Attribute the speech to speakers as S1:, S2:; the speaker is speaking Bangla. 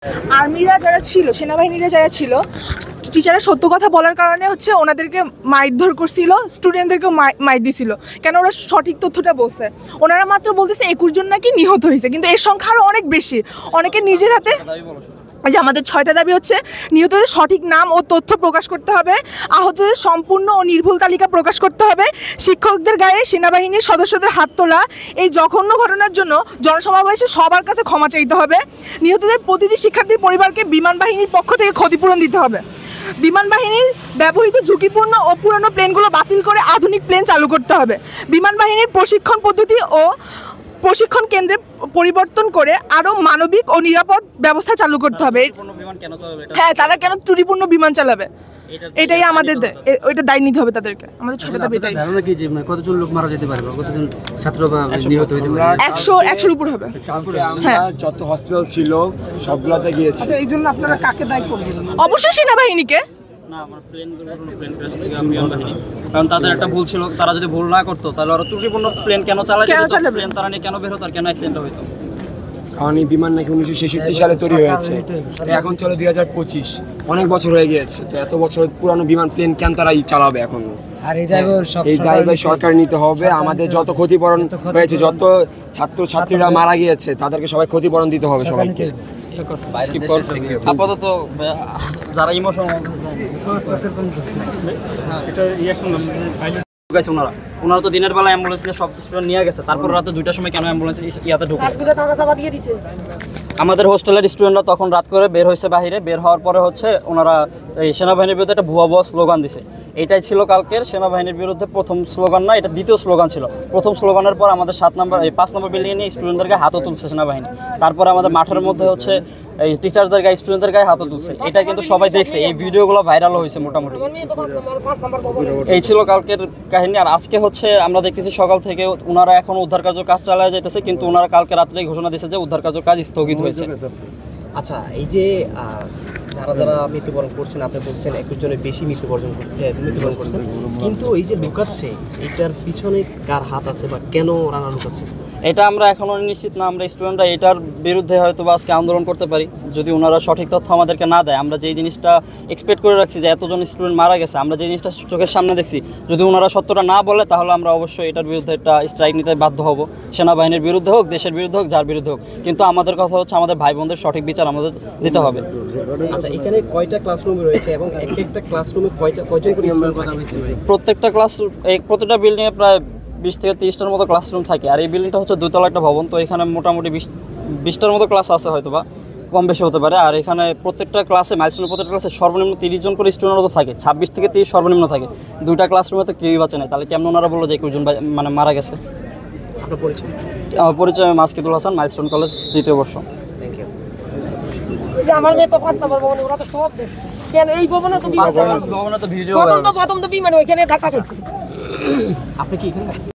S1: আর্মিরা যারা ছিল, সেনাবাহিনীরা যারা ছিল, টিচাররা সত্য কথা বলার কারণে হচ্ছে ওনাদেরকে মারধর করছিল, স্টুডেন্টদেরকেও মার দিছিল, কেন ওরা সঠিক তথ্যটা বলছে। ওনারা মাত্র বলতেছে 21 জন নাকি নিহত হয়েছে, কিন্তু এর সংখ্যা আরও অনেক বেশি। অনেকে নিজের হাতে, যে আমাদের 6টা দাবি হচ্ছে নিহতদের সঠিক নাম ও তথ্য প্রকাশ করতে হবে, আহতদের সম্পূর্ণ ও নির্ভুল তালিকা প্রকাশ করতে হবে, শিক্ষকদের গায়ে সেনাবাহিনীর সদস্যদের হাত তোলা এই জঘন্য ঘটনার জন্য জনসমাবেশে সবার কাছে ক্ষমা চাইতে হবে, নিহতদের প্রতিটি শিক্ষার্থীর পরিবারকে বিমান বাহিনীর পক্ষ থেকে ক্ষতিপূরণ দিতে হবে, বিমান বাহিনীর ব্যবহৃত ঝুঁকিপূর্ণ ও পুরনো প্লেনগুলো বাতিল করে আধুনিক প্লেন চালু করতে হবে, বিমান বাহিনীর প্রশিক্ষণ পদ্ধতি ও প্রশিক্ষণ কেন্দ্রে পরিবর্তন করে আরও মানবিক ও নিরাপদ ব্যবস্থা চালু করতে হবে। হ্যাঁ, তারা কেন ত্রুটিপূর্ণ বিমান চালাবে, এটাই আমাদের, ওইটা দায় নিতে হবে তাদেরকে। আমাদের 6টা দাবি এটাই।
S2: ধারণা কি যে কতজন লোক মারা যেতে পারে, কতজন ছাত্র বা নিহত হতে পারে?
S1: 100-100-এর উপর হবে।
S3: হ্যাঁ, যত হসপিটাল ছিল সবগুলোতে গিয়েছে।
S4: আচ্ছা, এই জন্য আপনারা কাকে দায়ী করবেন?
S1: অবশ্যই সেনাবাহিনীকে।
S5: কারণ তাদের একটা ভুল ছিল, তারা যদি ভুল না করতো তাহলে ওরা ত্রুটিপূর্ণ প্লেন কেন চালায়, প্লেন তারা নিয়ে কেন বের হতো আর কেন অ্যাক্সিডেন্ট হতো।
S3: কারণ এই বিমান নাকি 1966 সালে তৈরি হয়েছে, তো এখন চলে 2025, অনেক বছর হয়ে গিয়েছে। তো এত বছর পুরানো বিমান প্লেন কেন তারা চালাবে এখন?
S4: আর এই দায়ভার
S3: সরকার নিতে হবে। আমাদের যত ক্ষতিপূরণ হয়েছে, যত ছাত্রছাত্রীরা মারা গিয়েছে, তাদেরকে সবাই ক্ষতিপূরণ দিতে হবে সবাইকে।
S5: আপাতত যারা ইমোশন ওনারা তো দিনের বেলা অ্যাম্বুলেন্স নিয়ে সব স্টুডেন্ট নিয়ে গেছে, তারপর রাতে 2টার সময় কেন অ্যাম্বুলেন্স ইয়াতে ঢুকে? আমাদের হোস্টেলের স্টুডেন্টরা তখন রাত করে বের হয়েছে বাহিরে, বের হওয়ার পরে হচ্ছে ওনারা এই সেনাবাহিনীর বিরুদ্ধে একটা ভুয়া স্লোগান দিছে। এটাই ছিল কালকের সেনাবাহিনীর বিরুদ্ধে প্রথম স্লোগান না, এটা দ্বিতীয় স্লোগান ছিল। প্রথম স্লোগানের পর আমাদের 5 নম্বর বিল্ডিংয়ে নিয়ে স্টুডেন্টদের গায়ে হাতও তুলছে সেনাবাহিনী, তারপরে আমাদের মাঠের মধ্যে হচ্ছে এই টিচারদের গায়ে, স্টুডেন্টদের গায়ে হাতও তুলছে। এটা কিন্তু সবাই দেখছে, এই ভিডিওগুলো ভাইরালও হয়েছে মোটামুটি। এই ছিল কালকের কাহিনী। আর আজকে হচ্ছে আমরা দেখতেছি সকাল থেকে ওনারা এখন উদ্ধার কার্য কাজ চালায় যাইতেছে, কিন্তু ওনারা কালকে রাত্রেই ঘোষণা দিয়েছে যে উদ্ধার কার্য কাজ স্থগিত হয়েছে।
S2: আচ্ছা, এই যে যারা যারা মৃত্যুবরণ করছেন, আপনি বলছেন 21 জনের বেশি মৃত্যুবরণ করছেন, কিন্তু এই যে লুকাচ্ছে, এটার পিছনে কার হাত আছে বা কেন ওরা লুকাচ্ছে,
S5: এটা আমরা এখনও নিশ্চিত না। আমরা স্টুডেন্টরা এটার বিরুদ্ধে হয়তো বা আজকে আন্দোলন করতে পারি যদি ওনারা সঠিক তথ্য আমাদেরকে না দেয়। আমরা যেই জিনিসটা এক্সপেক্ট করে রাখছি যে এতজন স্টুডেন্ট মারা গেছে, আমরা যে জিনিসটা চোখের সামনে দেখছি, যদি ওনারা সত্যটা না বলে তাহলে আমরা অবশ্যই এটার বিরুদ্ধে একটা স্ট্রাইক নিতে বাধ্য হব। সেনাবাহিনীর বিরুদ্ধে হোক, দেশের বিরুদ্ধে হোক, যার বিরুদ্ধে হোক, কিন্তু আমাদের কথা হচ্ছে আমাদের ভাই বোনদের সঠিক বিচার আমাদের দিতে হবে।
S2: আচ্ছা, এখানে কয়টা ক্লাসরুম রয়েছে এবং একটা ক্লাসরুমে কয়জন করে স্টুডেন্ট থাকে?
S5: প্রত্যেকটা বিল্ডিংয়ে প্রায় 20 থেকে 30টার মতো ক্লাসরুম থাকে। আর এই বিল্ডিংটা হচ্ছে 2তলা একটা ভবন, তো এখানে মোটামুটি 20টার মতো ক্লাস আছে, হয়তো বা কম বেশি হতে পারে। আর এখানে প্রত্যেকটা ক্লাসে, মাইলস্টোনের প্রত্যেকটা ক্লাসে সর্বনিম্ন 30 জন করে স্টুডেন্টও তো থাকে, 26 থেকে 30 সর্বনিম্ন থাকে। 2টা ক্লাসরুমে তো কেউই বাঁচে নাই, তাহলে কেমন ওনারা বললো যে 21 জন মানে মারা গেছে?
S2: আপনার পরিচয়?
S5: আমার পরিচয় মাসকিদুল হাসান, মাইলস্টোন কলেজ 2য় বর্ষ।
S2: Thank you.
S4: আমার মেয়ে তো 5 নম্বর ভবনে, ওরা তো সব দেখছে। কেন এই ভবনে তো
S5: ভিডিও
S4: প্রথম তো বিমান ওইখানে ঢাকা আছে।
S2: আপনি কি এখানে